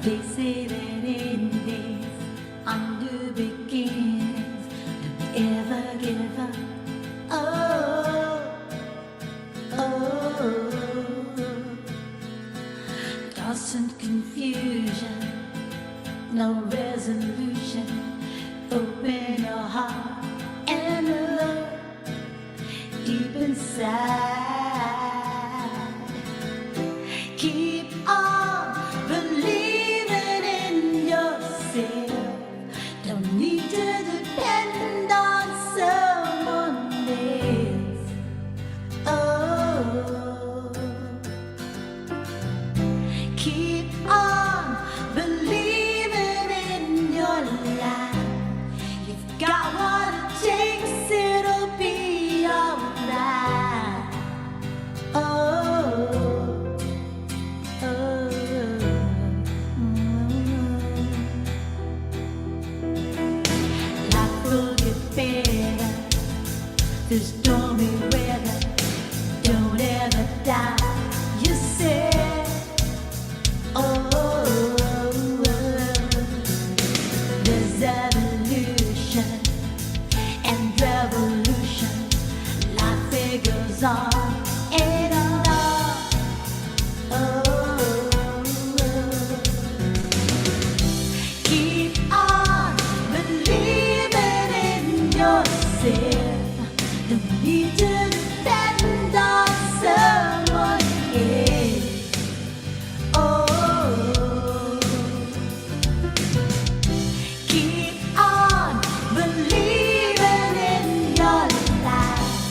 They say that endings undo beginnings. Don't ever give up. Oh, oh, constant confusion, no resolution. Open your heart and look deep inside. Keep on believing in yourself. Don't need to depend on someone else. Oh, keep on believing in your life. You've got what it takes, it'll be alright. Oh, oh, life will get better through stormy weather. Don't ever doubt yourself. Oh, there's evolution and revolution. Life figures on and on. Oh, keep on believing in yourself. Don't need to depend on someone else. Oh, keep on believing in your life.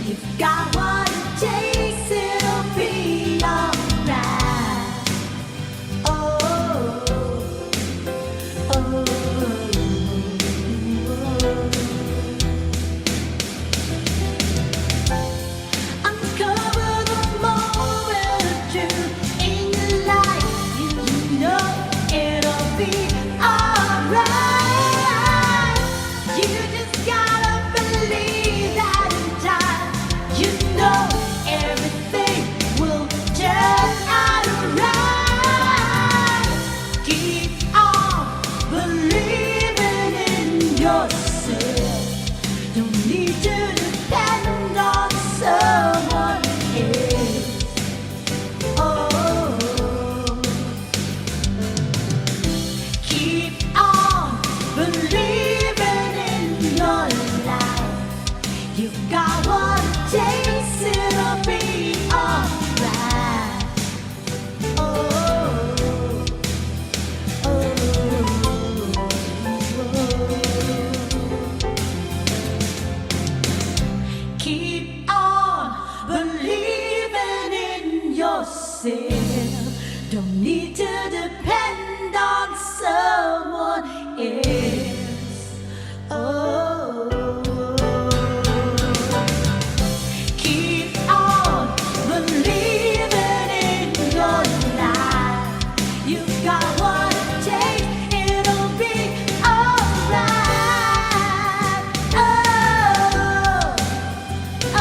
You've got what it takes, it'll be alright. Oh, oh, uncover the moment of truth in your life. You know it'll be alright. You just gotta believe that in time. You know everything will turn out right. Keep on believing in yourself. Don't need to depend on someone else. Oh, keep on believing in your life. You've got what it takes, it'll be alright. Oh, oh, keep on believing in yourself. Don't need to depend on someone else. Oh, keep on believing in your life. You've got what it takes, it'll be alright. Oh,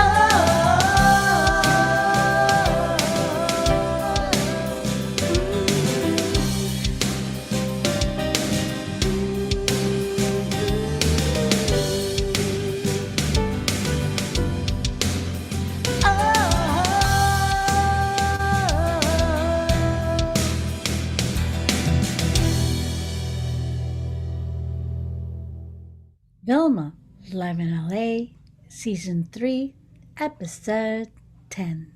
VILMA, live in LA, Season 3, Episode 10.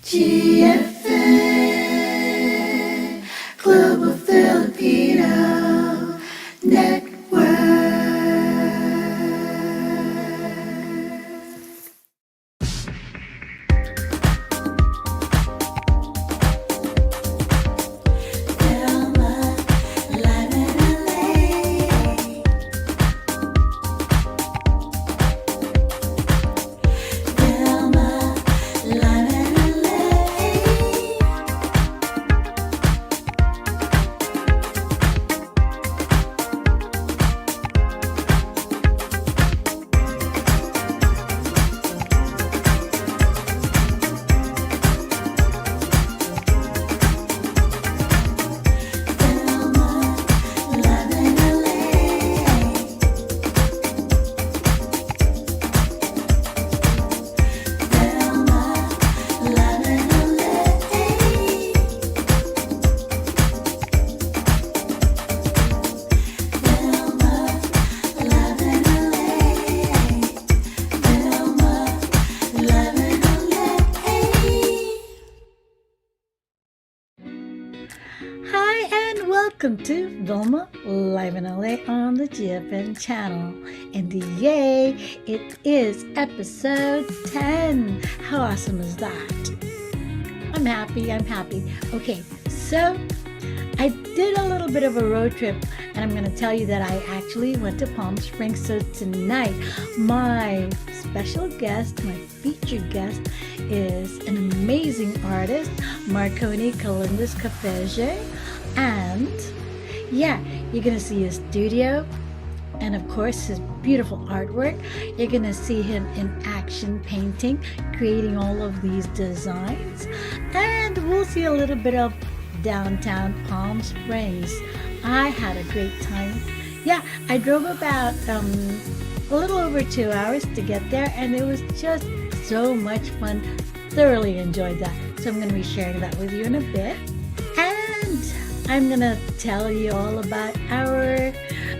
GFN Global Filipino Network. VILMA, live in LA. VILMA, live in LA. and welcome to VILMA Live in LA on the GFN channel. And yay, it is episode 10. How awesome is that? I'm happy. Okay, so I did a little bit of a road trip, and I'm going to tell you that I actually went to Palm Springs. So tonight, my special guest, my featured guest, is an amazing artist, MARCONI Calindas-Cafege. And yeah, you're going to see his studio and of course his beautiful artwork. You're going to see him in action painting, creating all of these designs. And we'll see a little bit of downtown Palm Springs. I had a great time. Yeah, I drove about a little over 2 hours to get there, and it was just so much fun. Thoroughly enjoyed that. So I'm going to be sharing that with you in a bit. And I'm going to tell you all about our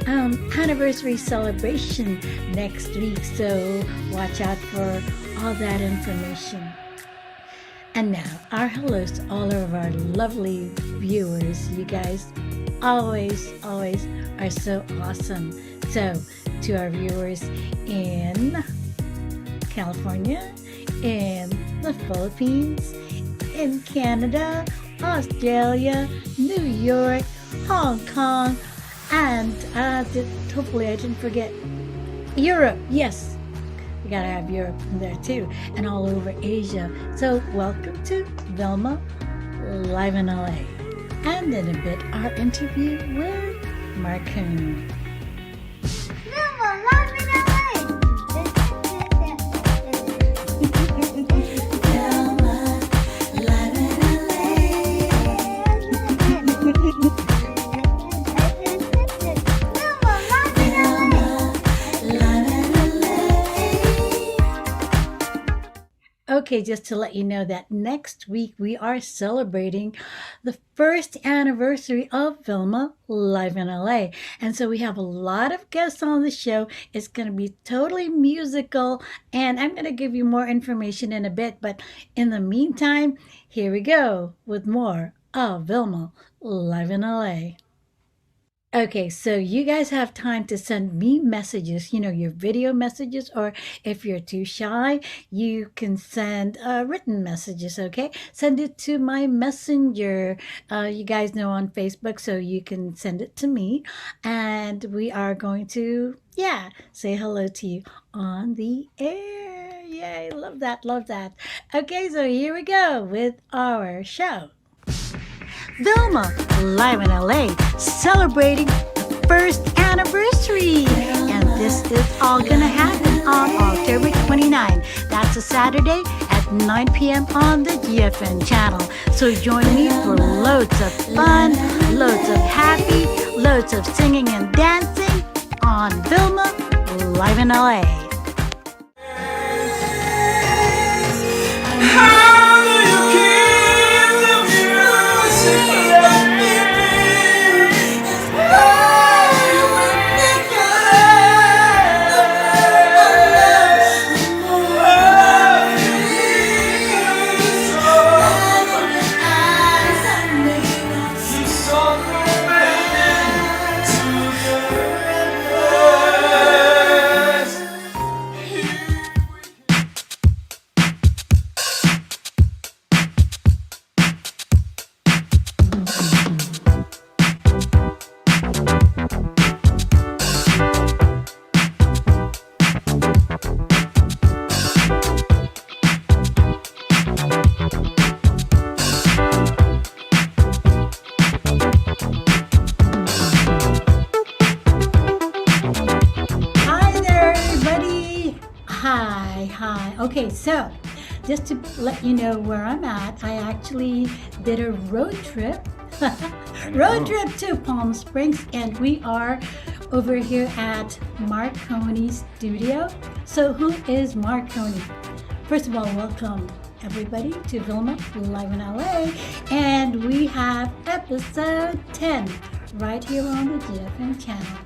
anniversary celebration next week. So watch out for all that information. And now, our hellos to all of our lovely viewers. You guys always are so awesome. So, to our viewers in California, in the Philippines, in Canada, Australia, New York, Hong Kong, and hopefully I didn't forget Europe. Yes, we gotta have Europe in there too, and all over Asia. So welcome to VILMA Live in LA. And in a bit, our interview with MARCONI. VILMA Live in LA. VILMA Live in Okay, just to let you know that next week we are celebrating the first anniversary of VILMA Live in LA. And so we have a lot of guests on the show. It's going to be totally musical, and I'm going to give you more information in a bit. But in the meantime, here we go with more of VILMA Live in LA. Okay, so you guys have time to send me messages, your video messages, or if you're too shy, you can send written messages, okay? Send it to my messenger. You guys know on Facebook, so you can send it to me. And we are going to, say hello to you on the air. Yay, love that. Okay, so here we go with our show. VILMA Live in LA, celebrating the first anniversary. And this is all gonna happen on October 29. That's a Saturday at 9 p.m. on the GFN channel. So join me for loads of fun, loads of happy, loads of singing and dancing on VILMA Live in LA. Hi. Okay, so just to let you know where I'm at, I actually did a road trip to Palm Springs, and we are over here at MARCONI's studio. So who is MARCONI? First of all, welcome everybody to VILMA Live in LA, and we have episode 10 right here on the GFN channel.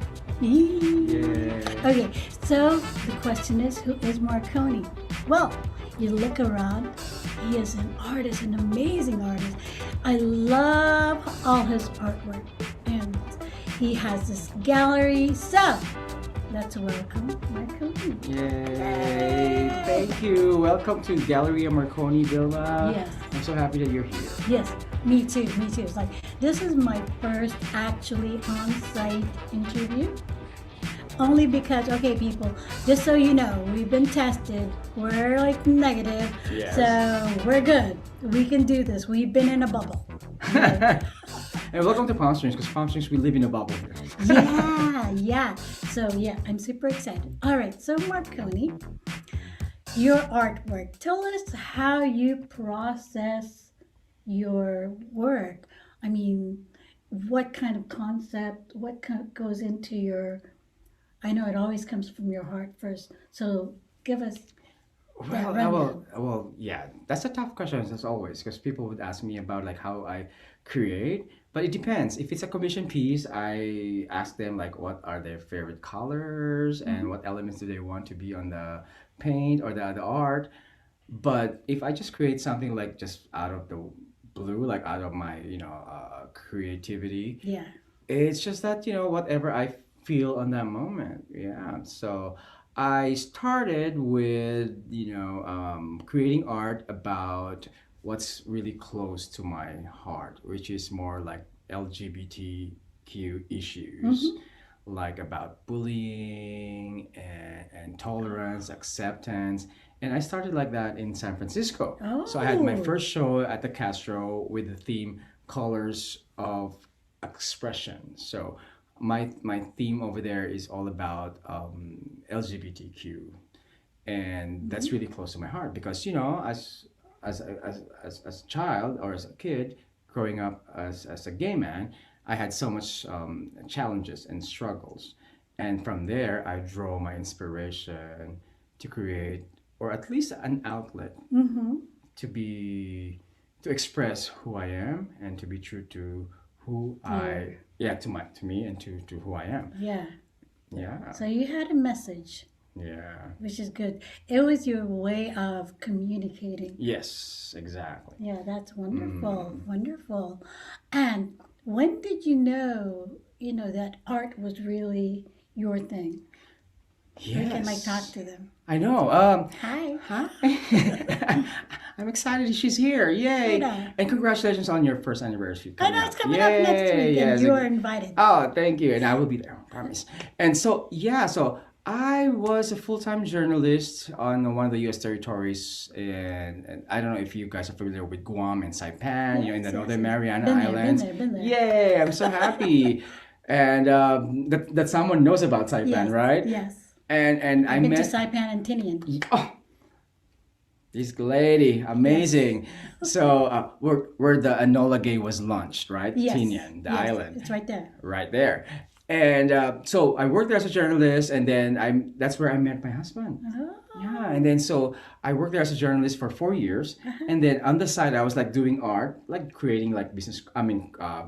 Okay, so the question is, who is MARCONI? Well, you look around, he is an artist, an amazing artist. I love all his artwork. he has this gallery. So let's welcome Marconi. Yay! Thank you. Welcome to Galleria Marconi, VILMA. Yes. I'm so happy that you're here. Yes, me too. It's like this is my first actually on-site interview. Only because, okay, people, just so you know, we've been tested. We're like negative, Yes. so we're good. We can do this. We've been in a bubble. And welcome to Palm Springs, because Palm Springs, we live in a bubble here. Yeah. So yeah, I'm super excited. All right, so Marconi, your artwork. Tell us how you process your work. I mean, what kind of concept, goes into your, I know it always comes from your heart first. So give us that rundown. Yeah, that's a tough question as always, because people would ask me about like how I create, but it depends. If it's a commission piece, I ask them like what are their favorite colors and what elements do they want to be on the paint or the art. But if I just create something like just out of the blue, like out of my creativity, Yeah. it's just that, whatever I feel on that moment. Yeah. So I started with, creating art about what's really close to my heart, which is more like LGBTQ issues, like about bullying and tolerance, acceptance. And I started like that in San Francisco. So I had my Oh. first show at the Castro with the theme Colors of Expression. So my theme over there is all about LGBTQ, and that's really close to my heart because as a child or as a kid growing up as a gay man, I had so much challenges and struggles, and from there I draw my inspiration to create or at least an outlet to express who I am and to be true to who to me and to who I am. Yeah. Yeah. So you had a message, Yeah. which is good. It was your way of communicating. Yes, exactly. Yeah, that's wonderful. Wonderful. And when did you know, that art was really your thing? Yes. We can like talk to them. I know. Hi. Hi. I'm excited she's here. Yay. I know. And congratulations on your first anniversary I coming know up. it's coming up next week, Yes. and you are invited. Oh, thank you. And I will be there, I promise. And so, so I was a full-time journalist on one of the U.S. territories, and I don't know if you guys are familiar with Guam and Saipan, in the Yes, Northern yes. Mariana Been there, Islands. been there. Yay! I'm so happy, and that someone knows about Saipan, Yes, right? yes. And I I've been to met. Saipan and Tinian. Oh, this lady, amazing. So where the Enola Gay was launched, right? Yes. Tinian, the yes, island, It's right there. right there. And so I worked there as a journalist, and then that's where I met my husband. Oh. Yeah, and then so I worked there as a journalist for 4 years, and then on the side I was like doing art, like creating like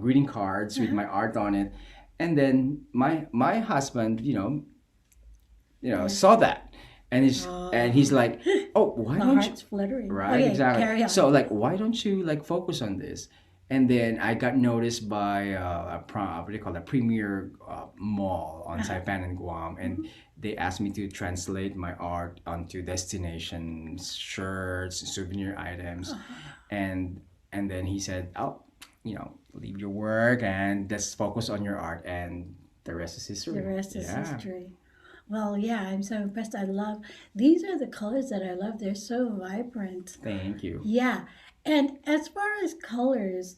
greeting cards with my art on it, and then my husband, saw that, and he's like, oh, why My don't you? heart's fluttering. Right, Okay, exactly. carry on. So like, why don't you like focus on this? And then I got noticed by what do you call that, premier mall on Saipan and Guam, and they asked me to translate my art onto destinations, shirts, souvenir items, and then he said, oh, leave your work and just focus on your art, and the rest is history. The rest is Yeah. history. Well, yeah, I'm so impressed. These are the colors that I love. They're so vibrant. Thank you. Yeah. And as far as colors,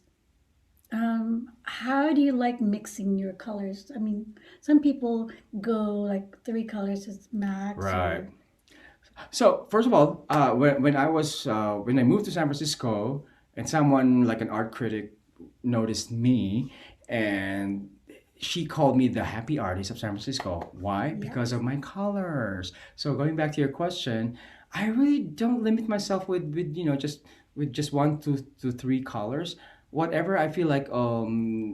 how do you like mixing your colors? I mean, some people go like 3 colors is max. Right. So first of all, when I moved to San Francisco, and someone like an art critic noticed me, and she called me the happy artist of San Francisco. Why? Because of my colors. So going back to your question, I really don't limit myself with just 1 to 3 colors. Whatever I feel like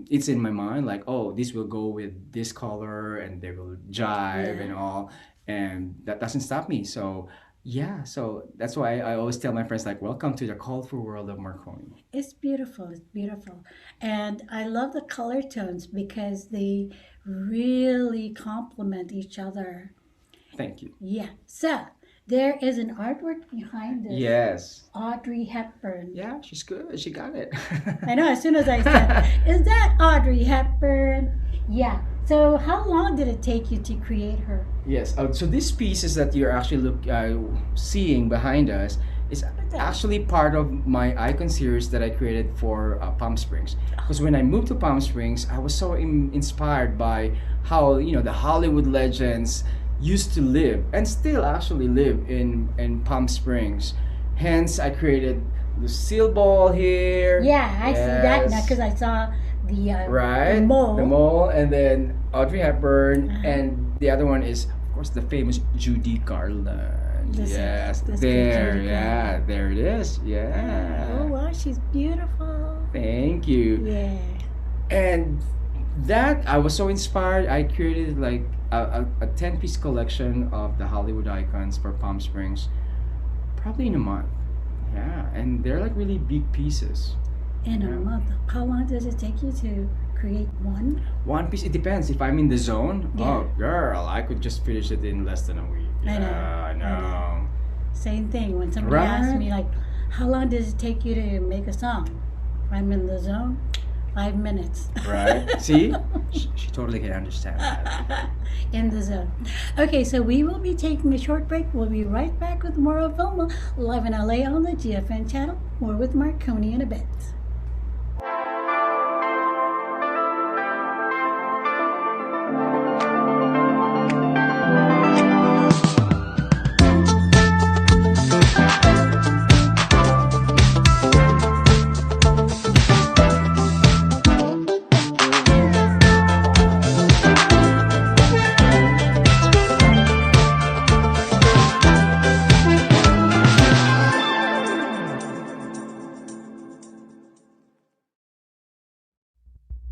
it's in my mind, like, oh, this will go with this color and they will jive and all, and that doesn't stop me. So Yeah, so that's why I always tell my friends like, "Welcome to the colorful world of Marconi." It's beautiful. It's beautiful. And I love the color tones because they really complement each other. Thank you. Yeah. So there is an artwork behind this. Yes. Audrey Hepburn. Yeah, she's good. She got it. I know, as soon as I said, is that Audrey Hepburn? Yeah. So how long did it take you to create her? Yes. So these pieces that you're actually seeing behind us is actually part of my icon series that I created for Palm Springs. Because when I moved to Palm Springs, I was so inspired by how the Hollywood legends used to live and still actually live in Palm Springs. Hence, I created Lucille Ball here. Yeah, I see that now Yes. because I saw the Right? mole. The mole, and then Audrey Hepburn, Uh-huh. and the other one is, of course, the famous Judy Garland. This is- Yes, this is there, Judy yeah, Garland. there it is. Oh Yeah. wow, she's beautiful. Thank you. Yeah. And that I was so inspired. I created like a 10-piece collection of the Hollywood icons for Palm Springs, probably in a month. Yeah, and they're like really big pieces. In a Yeah. month. How long does it take you to create one? One piece, it depends. If I'm in the zone, Yeah. oh girl, I could just finish it in less than a week. I know, Yeah, I I know. know. Same thing. When somebody asks Right. me like, how long does it take you to make a song? If I'm in the zone, 5 minutes. Right? See? She totally can understand that. In the zone. Okay, so we will be taking a short break. We'll be right back with more of Vilma live in LA on the GFN channel. More with Marconi in a bit.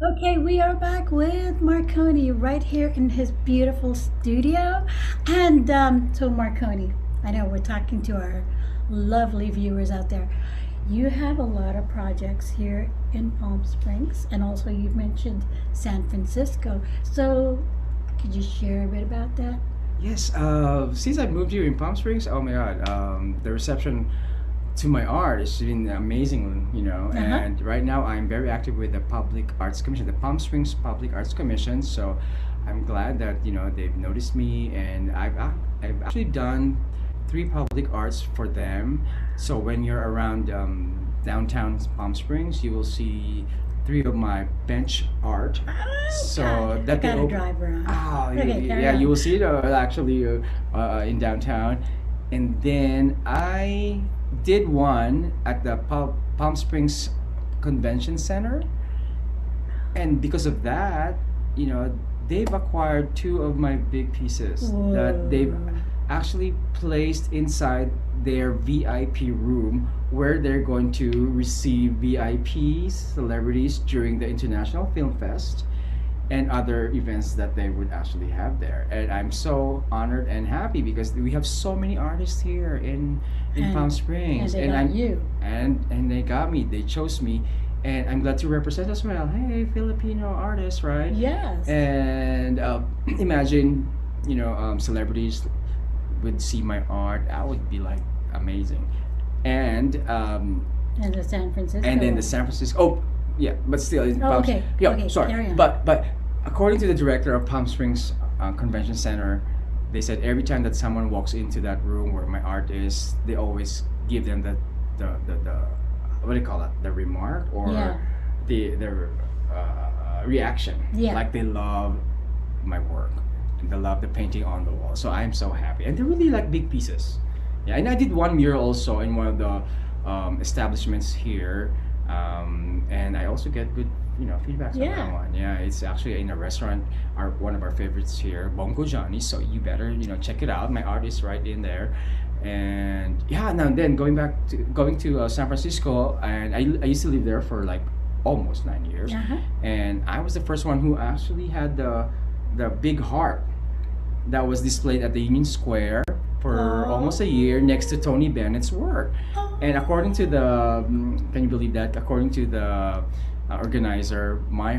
Okay, we are back with Marconi right here in his beautiful studio. And so, Marconi, I know we're talking to our lovely viewers out there. You have a lot of projects here in Palm Springs, and also you've mentioned San Francisco. So, could you share a bit about that? Yes, since I moved here in Palm Springs, oh my God, the reception to my art has been amazing. Uh-huh. And right now I'm very active with the Public Arts Commission, the Palm Springs Public Arts Commission. So I'm glad that they've noticed me, and I've actually done 3 public arts for them. So when you're around downtown Palm Springs, you will see 3 of my bench art. So God, that I gotta they op- drive around. Oh, Okay, carry yeah, on. you will see it actually in downtown. And then I did one at the Palm Springs Convention Center. And because of that, they've acquired 2 of my big pieces that they've Whoa. actually placed inside their VIP room where they're going to receive VIP celebrities during the International Film Fest and other events that they would actually have there. And I'm so honored and happy because we have so many artists here in And- Palm And Springs. they got I'm you. and they got me. They chose me, and I'm glad to represent as well. Hey, Filipino artists, right? Yes. And imagine, celebrities would see my art. That would be like amazing. And And the San Francisco. and then one. the San Francisco. Oh, yeah, but still, in Oh, Palm, okay, Yeah, okay, sorry, carry on. but according to the director of Palm Springs Convention Center, they said every time that someone walks into that room where my art is, they always give them the what do you call it? The remark or Yeah. the reaction. Yeah. Like they love my work and they love the painting on the wall. So I'm so happy, and they're really like big pieces. Yeah, and I did one mural also in one of the establishments here, and I also get good feedbacks on Yeah. that one. Yeah, it's actually in a restaurant, one of our favorites here, Bongo Johnny's. So you better check it out. My art is right in there. And yeah, now then going to San Francisco, and I used to live there for like almost 9 years, Uh-huh. and I was the first one who actually had the big heart that was displayed at the Union Square for Oh. almost a year next to Tony Bennett's work. Oh. And according to can you believe that? According to the organizer, my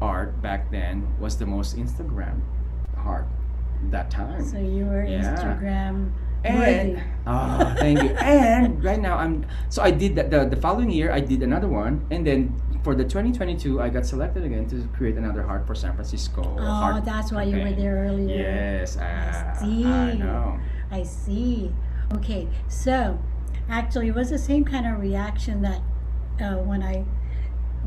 art back then was the most Instagram art that time. So you were Yeah. Instagram worthy. And thank you. And right now I did that the following year I did another one, and then for the 2022 I got selected again to create another heart for San Francisco. Oh, heart that's why you were campaign. there earlier. Yes, see. I know. I see. Okay, so actually, it was the same kind of reaction that when I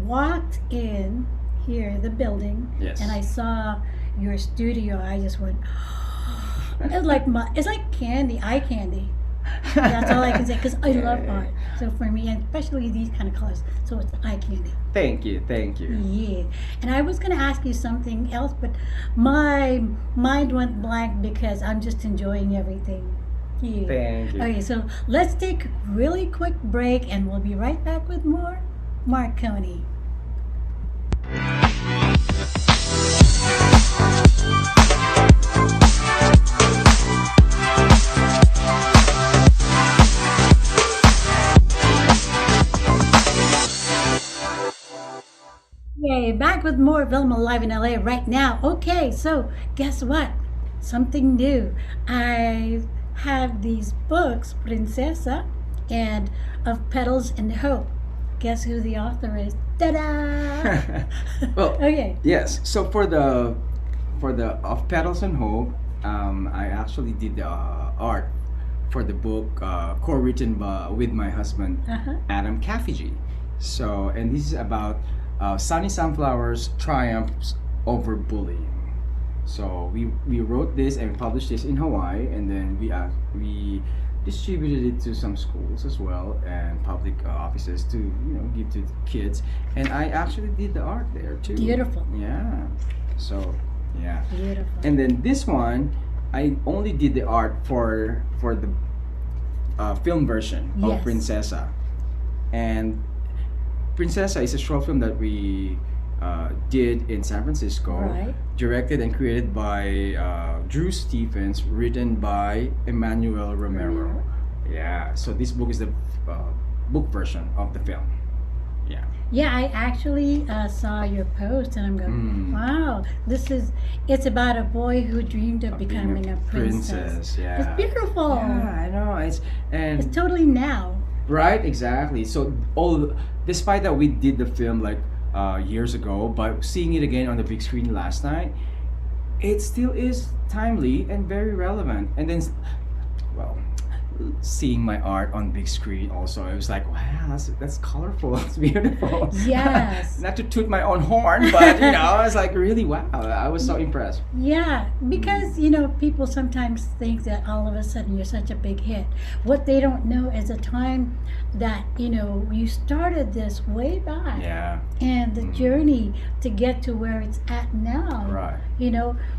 walked in here, the building, Yes. and I saw your studio. I just went. It's like candy, eye candy. That's all I can say because I love art. So for me, and especially these kind of colors, so it's eye candy. Thank you. Yeah, and I was gonna ask you something else, but my mind went blank because I'm just enjoying everything. Yeah. Thank you. Okay, so let's take a really quick break, and we'll be right back with more Marconi. Yay, back with more VILMA Live in LA right now. Okay, so guess what? Something new. I have these books, Princesa and Of Petals and Hope. Guess who the author is? Ta-da! Well, Okay. yes. So for the Of Petals and Hope, I actually did the art for the book, co-written with my husband Uh-huh. Adam Cafege. So, and this is about Sunny Sunflower's triumphs over bullying. So we wrote this and published this in Hawaii, and then we distributed it to some schools as well and public offices to give to kids. And I actually did the art there too. Beautiful. Yeah. So yeah. Beautiful. And then this one, I only did the art for the film version of Yes. Princesa. And Princesa is a short film that we did in San Francisco, Right. directed and created by Drew Stephens, written by Emmanuel Romero. Yeah, so this book is the book version of the film. Yeah. Yeah, I actually saw your post, and I'm going, wow, it's about a boy who dreamed of becoming a princess. Yeah. It's beautiful. Yeah, I know. It's Totally now. right, exactly. So despite that we did the film like years ago, but seeing it again on the big screen last night, it still is timely and very relevant. And then, well, seeing my art on big screen also, it was like, wow, that's colorful. It's beautiful. Yes. Not to toot my own horn, but I was like, really, wow. I was so impressed. Yeah, because people sometimes think that all of a sudden you're such a big hit. What they don't know is the time that you started this way back, Yeah. and the journey to get to where it's at now. Right.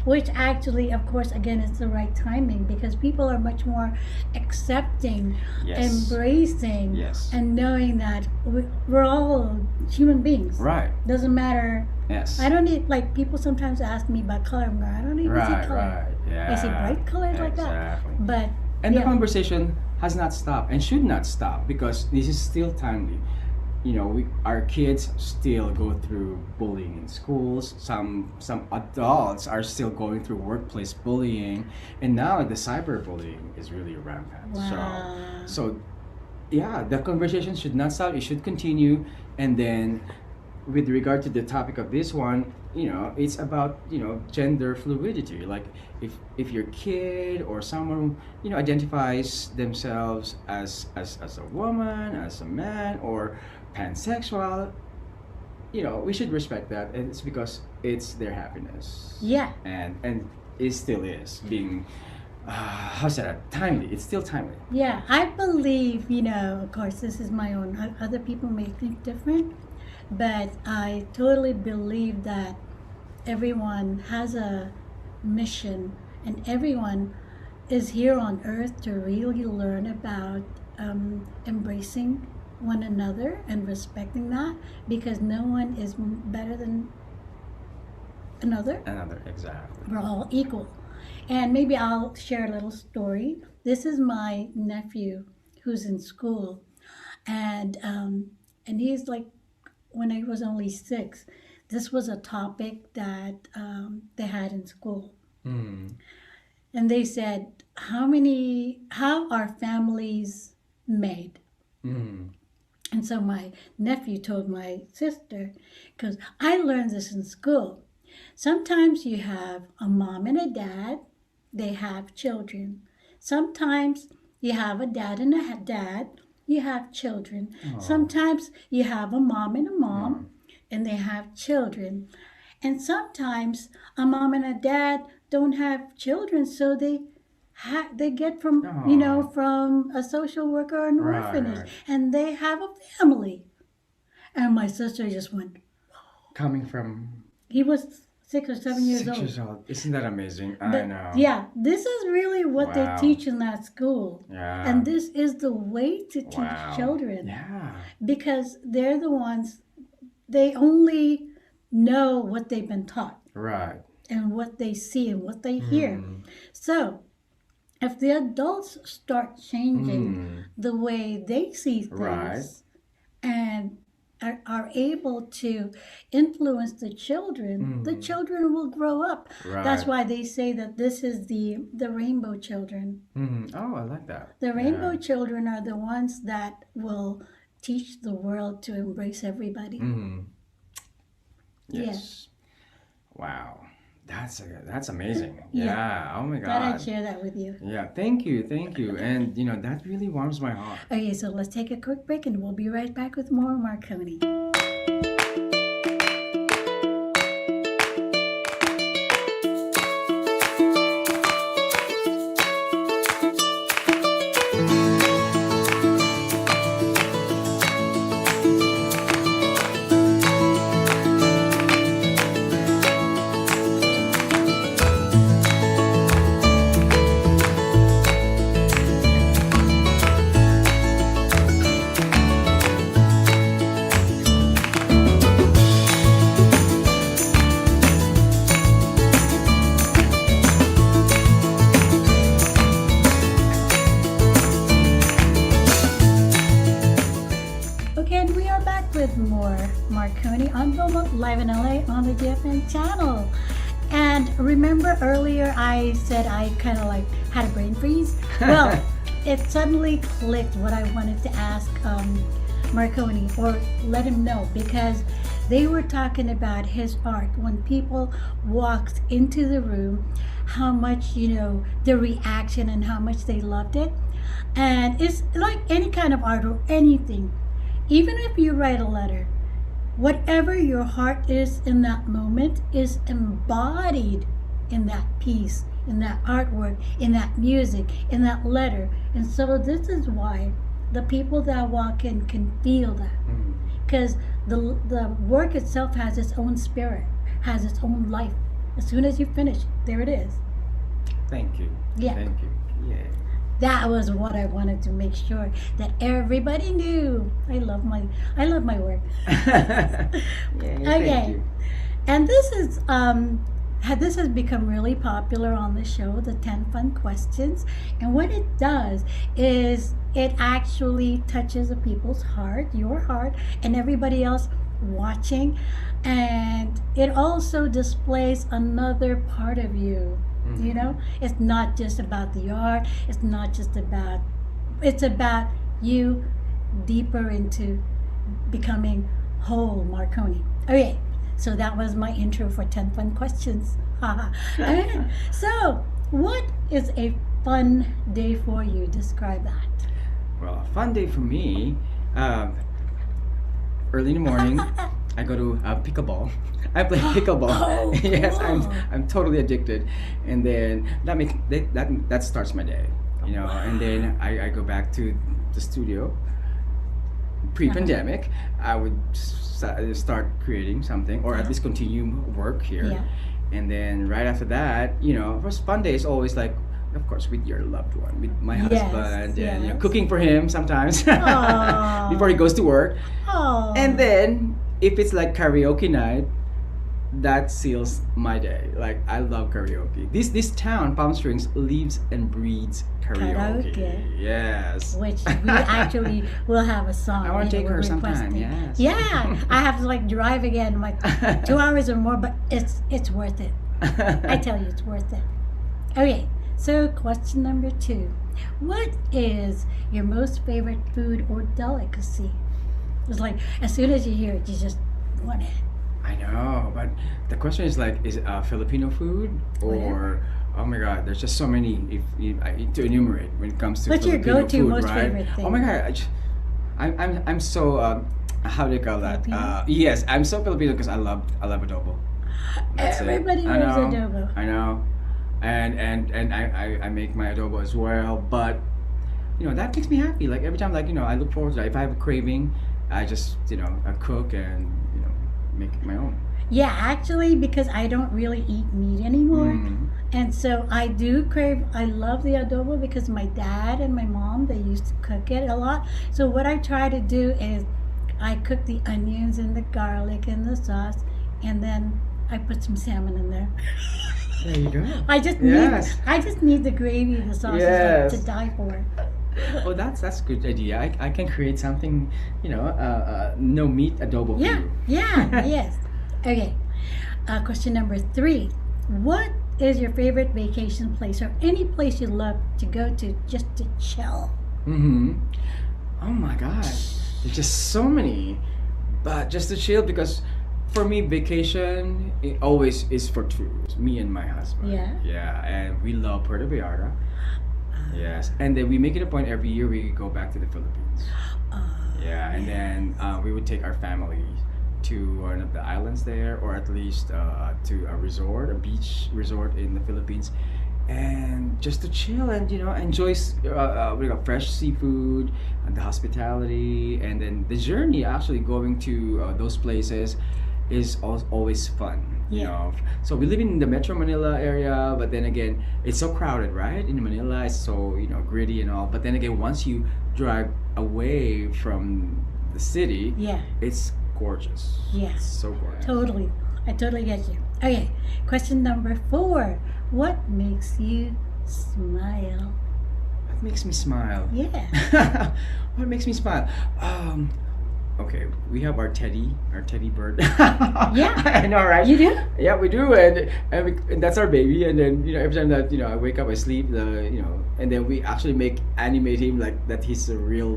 Which actually, of course, again, it's the right timing because people are much more accepting, Yes. embracing, Yes. and knowing that we're all human beings. Right. Doesn't matter. Yes. I don't need, like, people sometimes ask me about color. I'm going, I don't even see Right. color. Right. Yeah. I see bright colors like that. Exactly. But And the yeah. conversation has not stopped and should not stop because this is still timely. Our kids still go through bullying in schools. Some adults are still going through workplace bullying, and now the cyberbullying is really rampant. Wow. So yeah, the conversation should not stop. It should continue. And then, with regard to the topic of this one, it's about gender fluidity. Like if your kid or someone identifies themselves as a woman, as a man, or pansexual, we should respect that, and it's because it's their happiness. Yeah. And it still is being how's that timely. It's still timely. Yeah, I believe, of course, this is my own. Other people may think different, but I totally believe that everyone has a mission and everyone is here on earth to really learn about embracing one another and respecting that because no one is better than another. Exactly. We're all equal. And maybe I'll share a little story. This is my nephew who's in school, and he's like, when I was only 6, this was a topic that they had in school, Mm. and they said, how are families made? Mm. And so my nephew told my sister, because I learned this in school. Sometimes you have a mom and a dad, they have children. Sometimes you have a dad and a dad, you have children. Aw. Sometimes you have a mom and a mom, Mom. and they have children. And sometimes a mom and a dad don't have children, so they get from Aw. from a social worker or an Right, orphanage, right. and they have a family. And my sister just went. Coming from He was 6 or 7 years 6 old. years old. Isn't that amazing? I But know. yeah, this is really what they Wow. teach in that school. Yeah. And this is the way to teach Wow. children, Yeah. because they're the ones, they only know what they've been taught Right. and what they see and what they hear. Mm. So if the adults start changing Mm. the way they see things, Right. and are able to influence the Mm. children will grow up. Right. That's why they say that this is the rainbow children. Mm. Oh, I like that. The rainbow Yeah. children are the ones that will teach the world to embrace everybody. Mm. Yeah. Yes. Wow. That's amazing. Yeah. Yeah. Oh my Thought I'd God. share that with you. Yeah. Thank you. Thank you. And that really warms my heart. Okay, so let's take a quick break and we'll be right back with more Marconi. Okay, and we are back with more Marconi on VILMA live in LA on the GFN channel. And remember earlier I said I kind of like had a brain freeze? Well, it suddenly clicked what I wanted to ask Marconi, or let him know, because they were talking about his art. When people walked into the room, how much, the reaction and how much they loved it. And it's like any kind of art or anything. Even if you write a letter, whatever your heart is in that moment is embodied in that piece, in that artwork, in that music, in that letter. And so this is why the people that walk in can feel that. Mm. Because the work itself has its own spirit, has its own life. As soon as you finish, there it is. Thank you. Yeah. Thank you. Yeah. That was what I wanted to make sure that everybody knew. I love my work. Yeah, Okay. Thank you. And this has become really popular on the show, the 10 Fun Questions. And what it does is it actually touches the people's heart, your heart, and everybody else watching. And it also displays another part of you. It's not just about the art. It's about you deeper into becoming whole Marconi. Okay, so that was my intro for 10 Fun Questions. Okay, so what is a fun day for you? Describe that. Well, a fun day for me. Early in the morning, I go to pickleball. I play pickleball. Oh, Yes, cool. I'm totally addicted, and then that starts my day. And then I go back to the studio. Pre-pandemic, I would start creating something, or at least continue work here. Yeah. And then right after that, first fun day is always like, of course, with your loved one, with my Yes, husband, and yes. cooking for him sometimes Aw. before he goes to work. Oh. And then if it's like karaoke night, that seals my day. Like I love karaoke. This town, Palm Springs, lives and breeds karaoke. Karaoke. Yes. Which we actually will have a song. I want to take we're her sometime. requesting. Yes. Yeah, I have to like drive again, like 2 hours or more, but it's worth it. I tell you, it's worth it. Okay, so question number 2. What is your most favorite food or delicacy? It's like, as soon as you hear it, you just want it. I know, but the question is like, is it Filipino food or? Oh my God, there's just so many to enumerate when it comes to What's your Filipino go-to, food, most right? favorite thing? Oh my God, I'm so how do you call that? Filipino? Yes, I'm so Filipino because I love adobo. That's it. Everybody I loves know, adobo. I know, and I make my adobo as well. But that makes me happy. Like every time, like I look forward to it. If I have a craving, I just I cook and make it my own. Yeah, actually, because I don't really eat meat anymore. And so I do crave, I love the adobo because my dad and my mom, they used to cook it a lot. So what I try to do is I cook the onions and the garlic and the sauce, and then I put some salmon in there. There you go. I just Yes. need the gravy, the sauce is Yes. like to die for. Oh, that's a good idea. I can create something, no meat adobo for Yeah, you. yeah, yes. Okay. Question number 3. What is your favorite vacation place or any place you love to go to just to chill? Oh my gosh, there's just so many, but just to chill because for me vacation it always is for two. It's me and my husband. Yeah. Yeah, and we love Puerto Vallarta. Yes, and then we make it a point every year we go back to the Philippines. Yeah, and then we would take our family to one of the islands there, or at least to a beach resort in the Philippines, and just to chill and enjoy we got fresh seafood and the hospitality, and then the journey actually going to those places is always fun. Yeah. So we live in the Metro Manila area, but then again, it's so crowded, right? In Manila, it's so gritty and all. But then again, once you drive away from the city, Yeah. it's gorgeous. Yeah. So gorgeous. Totally. I totally get you. Okay. Question number 4. What makes you smile? What makes me smile? Yeah. What makes me smile? Okay, we have our teddy bird. Yeah. I know, right? You do? Yeah, we do, and that's our baby. And then every time that I wake up, I sleep. And then we actually animate him like that he's a real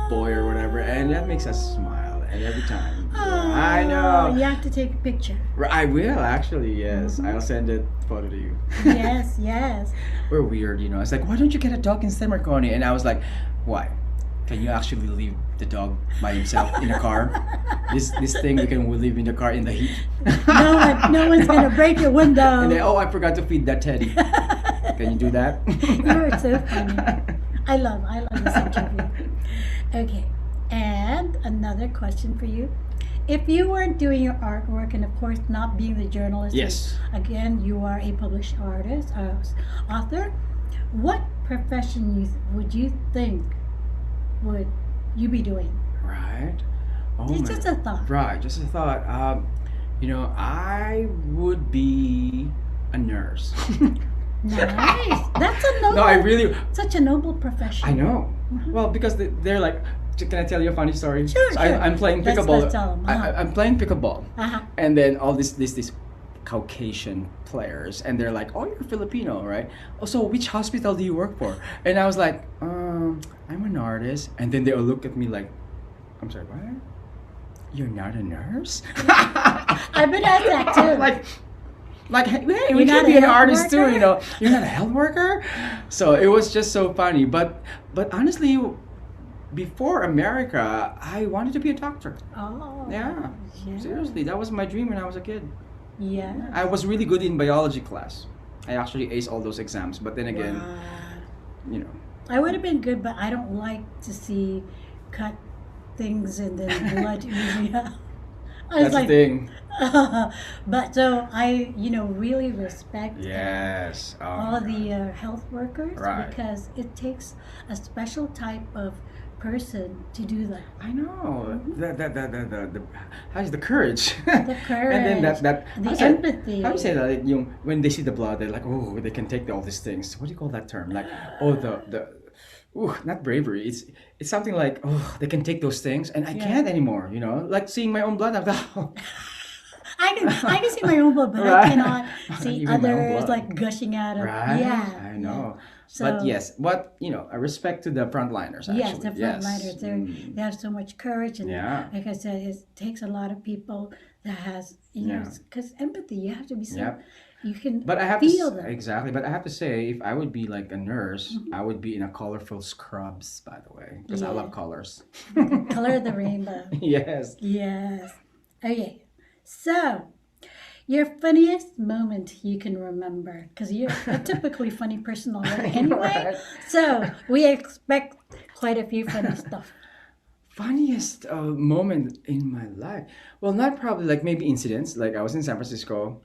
boy or whatever, and that makes us smile. And every time, I know. You have to take a picture. I will actually. Yes, I'll send a photo to you. Yes, yes. We're weird, It's like, why don't you get a dog instead, Marconi? And I was like, why? Can you actually leave the dog by himself in a car? This thing we can leave in the car in the heat. No one's gonna break your window. And then, I forgot to feed that teddy. Can you do that? You're so funny. I love listening to you. Okay, and another question for you. If you weren't doing your artwork and of course not being the journalist, Yes. again, you are a published artist, author, what profession would you think would you be doing? Right. Oh It's my- just a thought. Right, just a thought. I would be a nurse. Nice. That's a noble. No, I really. Such a noble profession. I know. Well, because they're like. Can I tell you a funny story? Sure, So sure. I'm playing Let's pickleball. tell 'em. I'm playing pickleball, Uh-huh. and then all these Caucasian players, and they're like, "Oh, you're Filipino, right? Oh, so which hospital do you work for?" And I was like, I'm an artist." And then they all look at me like, "I'm sorry, what? You're not a nurse?" I've been asked that too. Like, hey, You're we not can be a an health artist too, worker? You're not a health worker? So it was just so funny. But honestly, before America, I wanted to be a doctor. Oh. Yeah. Seriously, that was my dream when I was a kid. Yeah. I was really good in biology class. I actually aced all those exams. But then again, Wow. I would have been good, but I don't like to see cut things and then blood oozing out. I was that's the thing. but so I, really respect Yes. Oh all my the health workers Right. because it takes a special type of person to do that. I know the how's the courage, The and then courage, that the how's that- empathy. how do you say that? Like, when they see the blood, they're like, oh, they can take all these things. What do you call that term? Like, oh, ooh, not bravery. It's something like, oh, they can take those things, and I Yeah. can't anymore. Like seeing my own blood. I'm like, oh, I can see my own blood, but I Right. cannot see Even my own others blood. like gushing out of. right? Yeah, I know. So, But yes, a respect to the frontliners. Actually, yes, the frontliners, Mm. they have so much courage, and Yeah. like I said, it takes a lot of people that has, Yeah. because empathy, you have to be so, Yep. you can But I have feel to them. exactly. But I have to say, if I would be like a nurse, I would be in a colorful scrubs. By the way, because I Yeah. love colors. Color of the rainbow. Yes. Yes. Okay. So, your funniest moment you can remember, because you're a typically funny person already anyway. Right. So, we expect quite a few funny stuff. Funniest moment in my life. Well, not probably like maybe incidents. Like I was in San Francisco,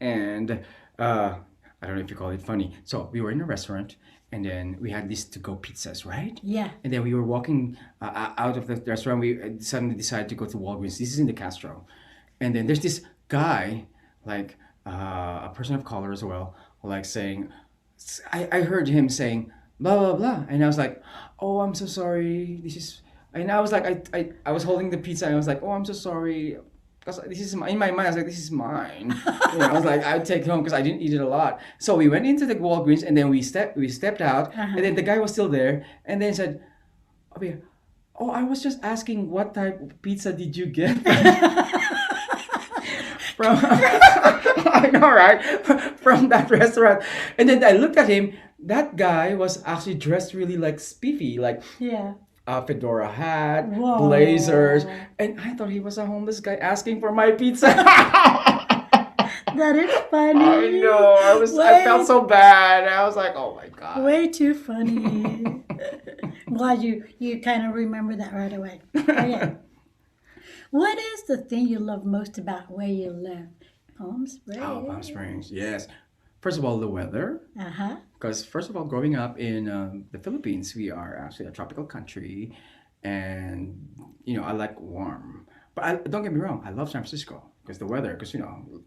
and I don't know if you call it funny. So we were in a restaurant, and then we had these to-go pizzas, right? Yeah. And then we were walking out of the restaurant. We suddenly decided to go to Walgreens. This is in the Castro, and then there's this guy, like a person of color as well, like saying, I heard him saying blah blah blah, and I was like, oh, I'm so sorry. This is, and I was like, I was holding the pizza, and I was like, oh, I'm so sorry. Because this is in my mind, I was like, this is mine. I was like, I'd take it home because I didn't eat it a lot. So we went into the Walgreens, and then we stepped out, and then the guy was still there, and then said, oh, I was just asking what type of pizza did you get from I know, right? From that restaurant. And then I looked at him. That guy was actually dressed really like spiffy, like Yeah. a fedora hat, Whoa. blazers, and I thought he was a homeless guy asking for my pizza. That is funny. I know. I felt so bad. I was like, oh my god. Way too funny. Glad you kind of remember that right away. Okay. What is the thing you love most about where you live? Palm Springs. Oh, Palm Springs. Yes. First of all, the weather. Uh-huh. Because first of all, growing up in the Philippines, we are actually a tropical country, and I like warm. But don't get me wrong, I love San Francisco because the weather. Because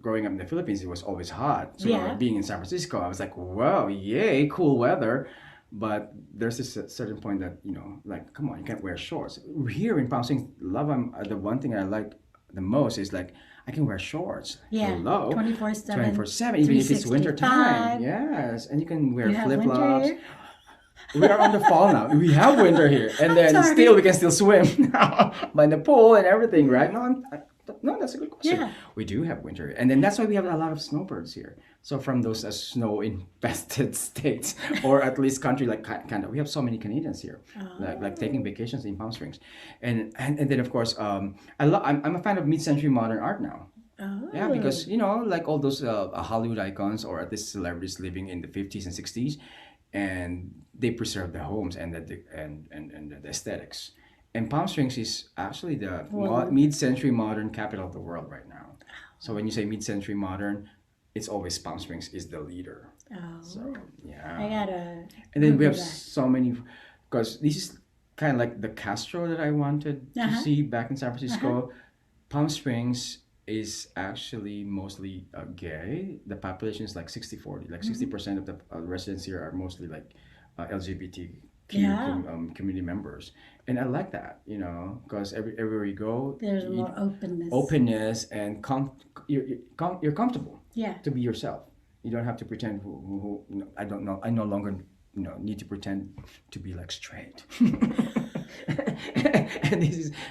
growing up in the Philippines, it was always hot. So Yeah. being in San Francisco, I was like, wow, yay, cool weather. But there's this certain point that like, come on, you can't wear shorts. Here in Palm Springs, the one thing I like the most is like I can wear shorts. Yeah. Hello. 24/7. 24/7, even if it's winter time. 365. Yes, and you can wear You have flip winter flops. here? We are on the fall now. We have winter here, and I'm then sorry. still we can still swim by the pool and everything, right? No, that's a good question. Yeah. We do have winter, and then that's why we have a lot of snowbirds here. So from those snow-infested states, or at least country like Canada, we have so many Canadians here, like taking vacations in Palm Springs, and then of course, I'm a fan of mid-century modern art now. Oh. Yeah, because like all those Hollywood icons or at least celebrities living in the 50s and 60s, and they preserve the homes and the aesthetics. And Palm Springs is actually the mid-century modern capital of the world right now. So when you say mid-century modern, it's always Palm Springs is the leader. Oh. So yeah. I gotta. And then we have Google that. so many, because this is kind of like the Castro that I wanted to Uh-huh. see back in San Francisco. Palm Springs is actually mostly gay. The population is like 60-40. Like 60% of the residents here are mostly like LGBTQ Yeah. community members. And I like that, because everywhere you go, There's more openness. openness and you're comfortable Yeah. to be yourself. You don't have to pretend I don't know. I no longer need to pretend to be like straight.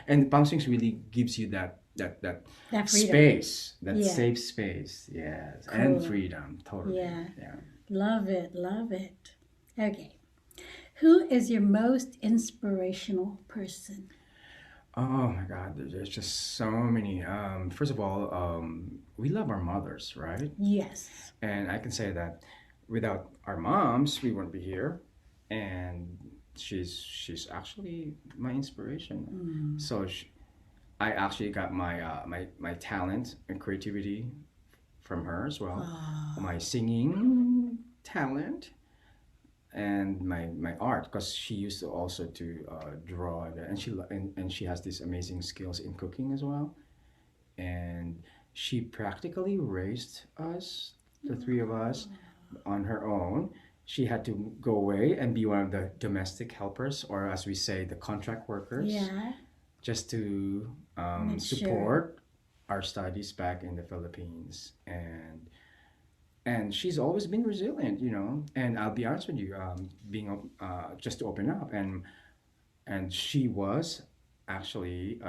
and Palm Springs really gives you that That freedom. space, that Yeah. safe space, yes, and Cool. freedom, totally. Yeah. Yeah. Love it. Love it. Okay. Who is your most inspirational person? Oh my God, there's just so many. First of all, we love our mothers, right? Yes. And I can say that without our moms, we wouldn't be here. And she's actually my inspiration. So I actually got my talent and creativity from her as well. My singing talent, and my art, because she used to also to draw, and and she has these amazing skills in cooking as well. And she practically raised us, the three of us, on her own. She had to go away and be one of the domestic helpers, or as we say, the contract workers, Yeah. just to Make sure. support our studies back in the Philippines. And she's always been resilient, you know. And I'll be honest with you, being just to open up, and she was actually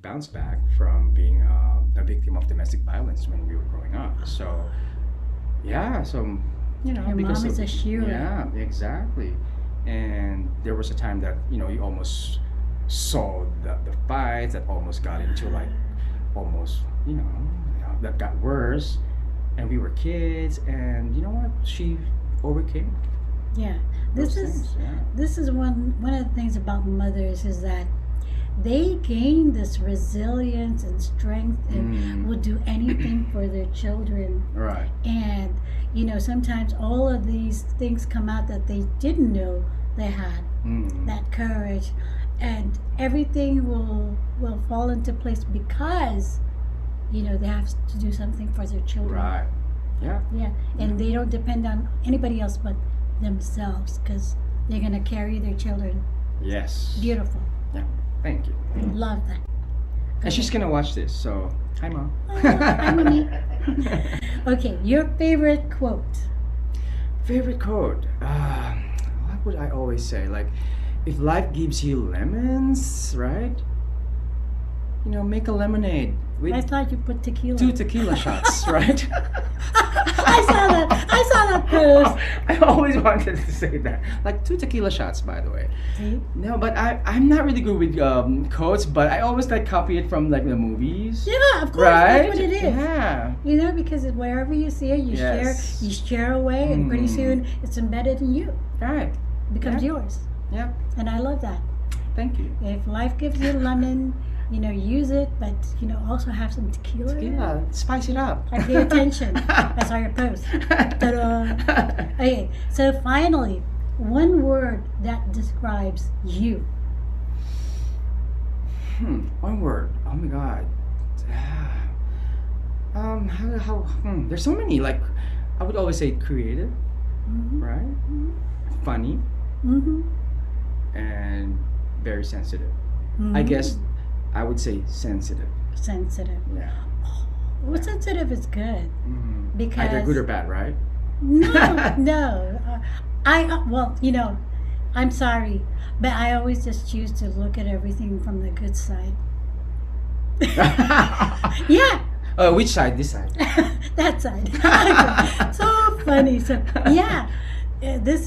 bounced back from being a victim of domestic violence when we were growing up. So yeah, so you know, Your because mom is of, a hero. yeah, exactly. And there was a time that you almost saw the fights that almost got into like almost that got worse, and we were kids, and you know what, she overcame Yeah. those This is things. Yeah. this is one of the things about mothers is that they gain this resilience and strength and will do anything for their children. Right. And sometimes all of these things come out that they didn't know they had, that courage, and everything will fall into place because they have to do something for their children. Right. Yeah. Yeah, and they don't depend on anybody else but themselves because they're gonna carry their children. Yes. Beautiful. Yeah. Thank you. Love that. And she's gonna watch this, so hi, mom. Hi, mommy. Okay, your favorite quote. Favorite quote. What would I always say? Like, if life gives you lemons, right? Make a lemonade with I thought you put tequila. 2 tequila shots, right? I saw that post. I always wanted to say that. Like 2 tequila shots, by the way. See? No, but I'm not really good with quotes, but I always like copy it from like the movies. Yeah, of course. Right? That's what it is. Yeah. Because wherever you see it, Yes. you share away, and pretty Mm. soon it's embedded in you. Right. It becomes yours. Yeah. And I love that. Thank you. If life gives you lemon, use it, but also have some tequila. Tequila, spice it up. I pay attention. I saw your post. Ta-da. Okay, so finally, one word that describes you. One word. Oh my god. There's so many. Like, I would always say creative, Mm-hmm. right? Funny, Mm-hmm. and very sensitive. I guess I would say sensitive. Sensitive. Yeah. Well, sensitive is good because Either good or bad, right? no. I'm sorry, but I always just choose to look at everything from the good side. Yeah. Which side? This side. That side. So funny. So yeah, it's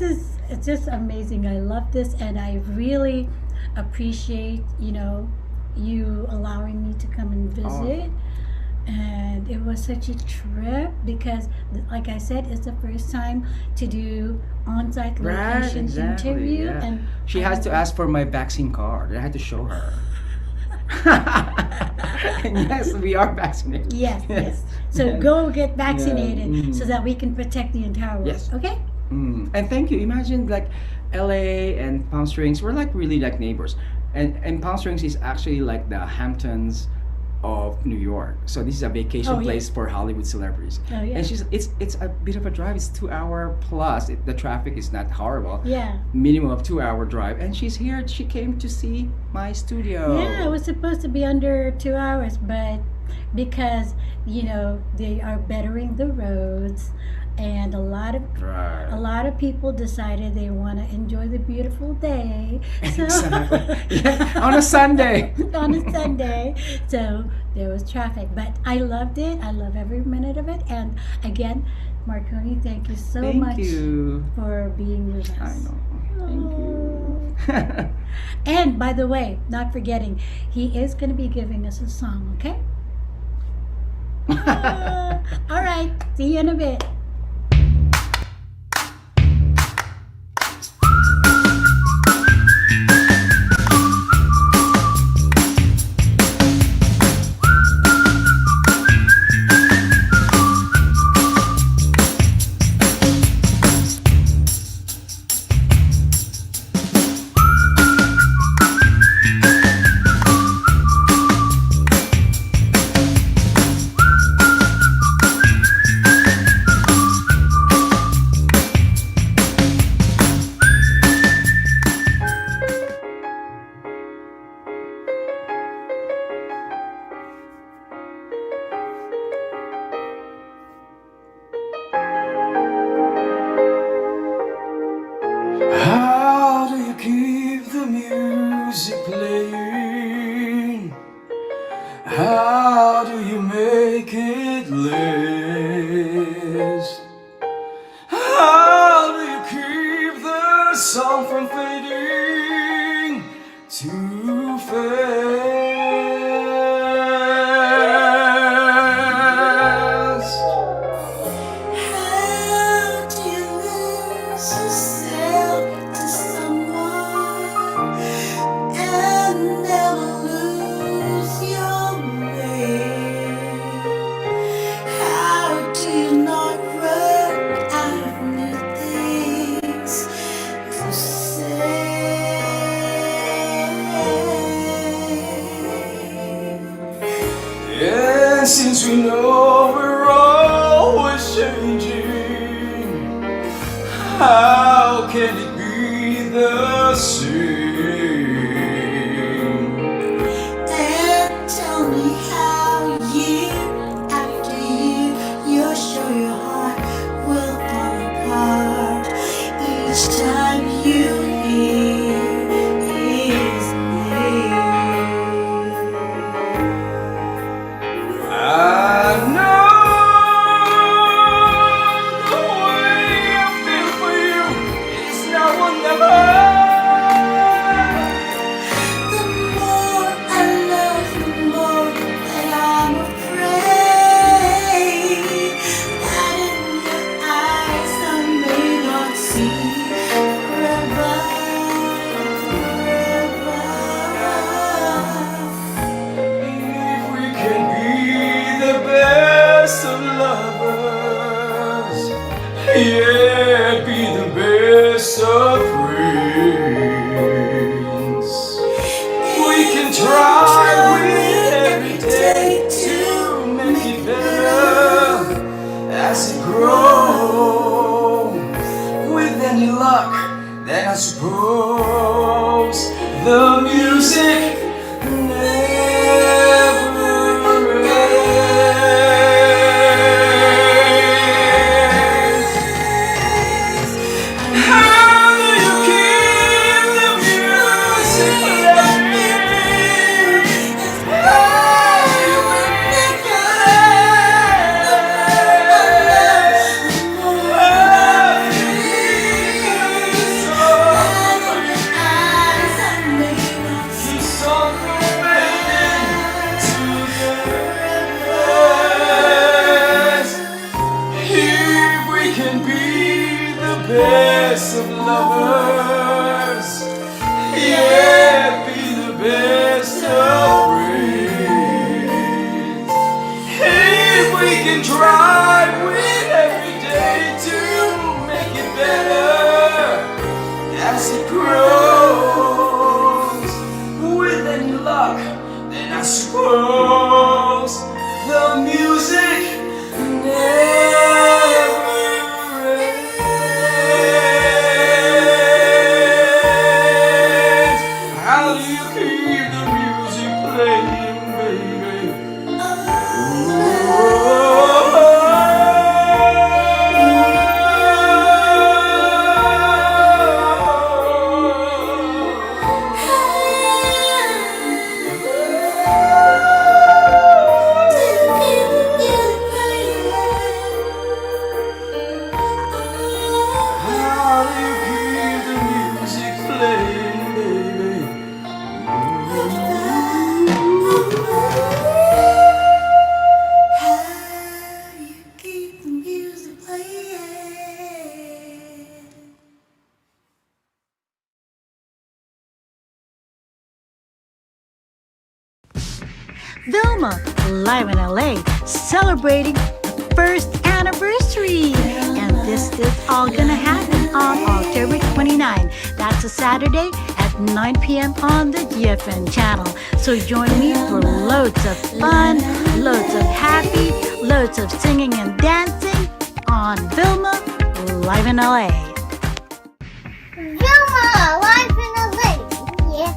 just amazing. I love this, and I really appreciate you allowing me to come and visit. And it was such a trip because, like I said, it's the first time to do on-site location interview, Yeah. and She has to ask for my vaccine card. I had to show her. And yes, we are vaccinated. Yes. So go get vaccinated so that we can protect the entire world. Yes. Okay. And thank you. Imagine like LA and Palm Springs, we're like really like neighbors. And Palm Springs is actually like the Hamptons of New York. So this is a vacation Oh, yeah. place for Hollywood celebrities. Oh, yeah. And it's a bit of a drive. It's 2 hour plus. The traffic is not horrible. Yeah. Minimum of 2 hour drive. And she's here. She came to see my studio. Yeah, it was supposed to be under 2 hours, but because they are bettering the roads, and a lot of people decided they want to enjoy the beautiful day. So Exactly. Yeah, on a Sunday. on a Sunday, so there was traffic, but I loved it. I love every minute of it. And again, Marconi, thank you so Thank much you. for being with us. I know. Thank you. And by the way, not forgetting, he is going to be giving us a song, okay? All right, see you in a bit. 'cause we know we're always changing. How can it be the same? And tell me how year after year you're sure your heart will fall apart each time you hear his name. I know the way I feel for you is now or never. The more I love, the more that I'm afraid that in your eyes I may not see forever, If we can be the best of lovers, yeah, be the best of friends. We can try with every day to make it better as it grows. With any luck, then I suppose the music never ends. How do you keep the music playing? How do you make it keeps on remaining to the best. If we can be the best of lovers, yeah, be the best of friends. If we can try with every day to make it better as it grows. With any luck, then I suppose the music never ends. How do you keep the music playing, baby? How do you keep the music playing, baby? How do you keep the music playing? VILMA, live in LA, celebrating the first anniversary. And this is all gonna happen on October 29. That's a Saturday at 9 p.m. on the GFN channel. So join me for loads of fun, loads of happy, loads of singing and dancing on VILMA, live in LA. VILMA, live in LA. Yeah,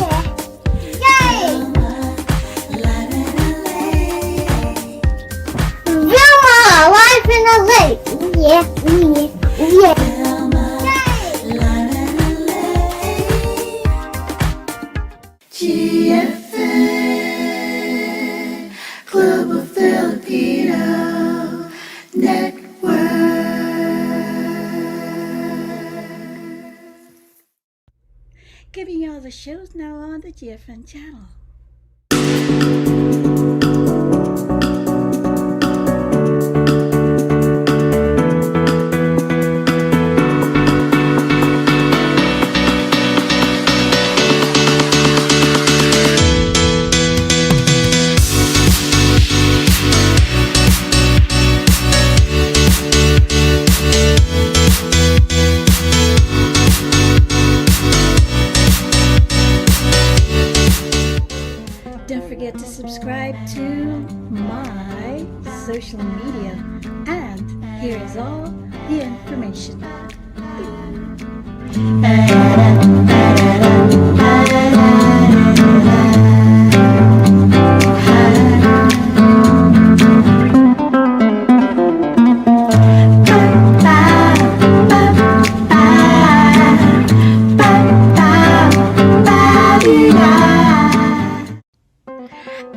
yeah, yay! VILMA, live in LA. Yeah, yeah, GFN, Global Filipino Network. Giving you all the shows now on the GFN channel. here is all the information.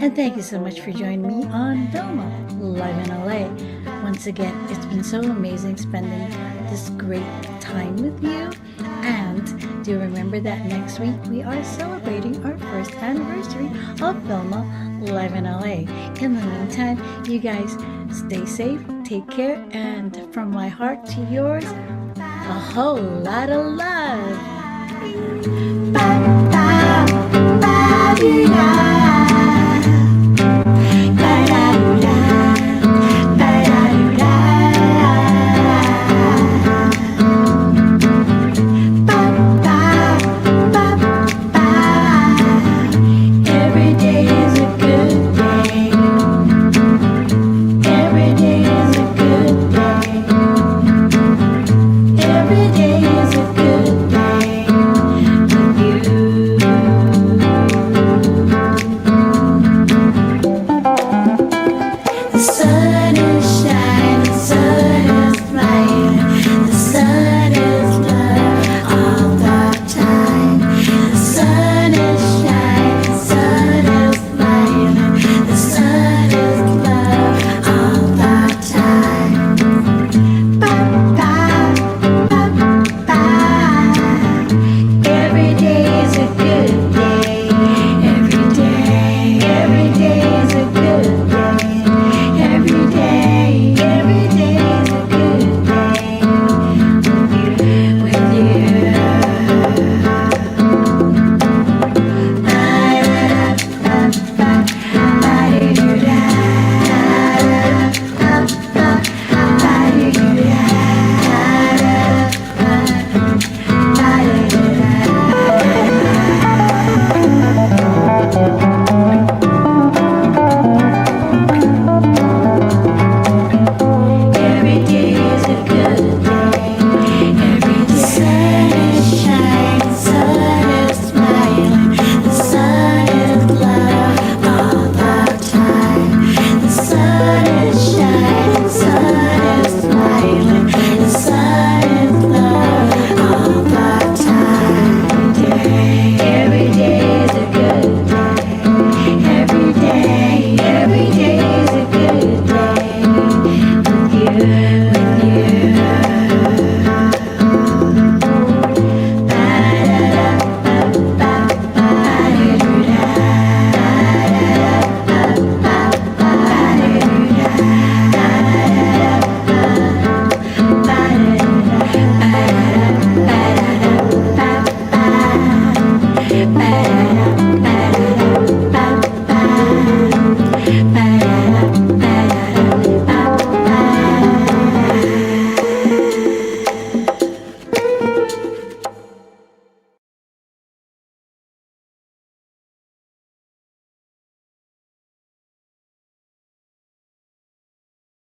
And thank you so much for joining me on VILMA, Live in LA. Once again, it's been so amazing spending this great time with you. And do remember that next week we are celebrating our first anniversary of VILMA Live in LA. In the meantime, you guys stay safe, take care, and from my heart to yours, a whole lot of love. Ba, ba, ba, ba,